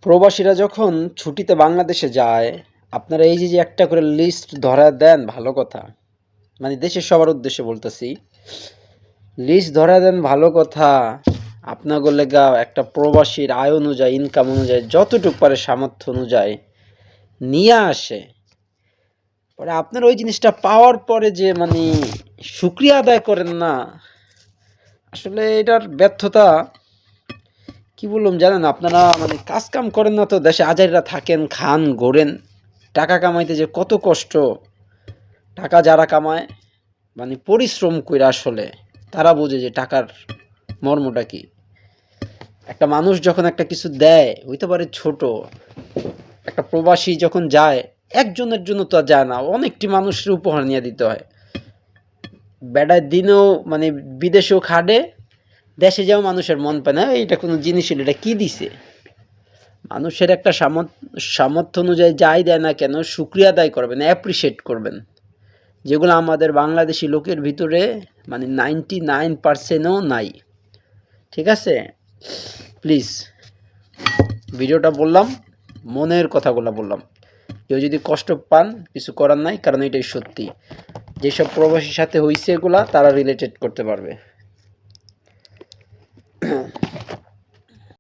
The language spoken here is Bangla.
প্রবাসীরা যখন ছুটিতে বাংলাদেশে যায়, আপনারা এই যে একটা করে লিস্ট ধরা দেন ভালো কথা। মানে দেশের সবার উদ্দেশ্যে বলতেছি। লিস্ট ধরা দেন ভালো কথা। আপনাগো লেগা একটা প্রবাসীর আয় অনুযায়ী, ইনকাম অনুযায়ী যতটুক পারে সামর্থ্য অনুযায়ী নিয়ে আসে। পরে আপনার ওই জিনিসটা পাওয়ার পরে যে মানে শুকরিয়া আদায় করেন না, আসলে এটার ব্যর্থতা কি বললাম জানেন? আপনারা মানে কাজ কাম করেন না তো দেশে আজাইরা থাকেন, খান, ঘোরেন। টাকা কামাইতে যে কত কষ্ট। টাকা যারা কামায় মানে পরিশ্রম কইরা আসলে তারা বোঝে যে টাকার মর্মটা কি। একটা মানুষ যখন একটা কিছু দেয়, হইতে পারে ছোট। একটা প্রবাসী যখন যায়, একজনের জন্য তো আর যায় না। অনেকটি মানুষের উপহার নিয়ে দিতে হয়। বেড়ার দিনেও মানে বিদেশেও খাটে, দেশে যাও মানুষের মন পায় না, এটা কোনো জিনিস হলো, এটা কি দিছে? মানুষের একটা সামর্থ্য অনুযায়ী যাই দেয় না কেন শুকরিয়া আদায় করবেন, অ্যাপ্রিসিয়েট করবেন, যেগুলো আমাদের বাংলাদেশি লোকের ভিতরে মানে 99%ও নাই। ঠিক আছে? প্লিজ ভিডিওটা বললাম, মনের কথাগুলো বললাম। কেউ যদি কষ্ট পান কিছু করার নাই, কারণ এটাই সত্যি। যেসব প্রবাসীর সাথে হইছে এগুলা তারা রিলেটেড করতে পারবে।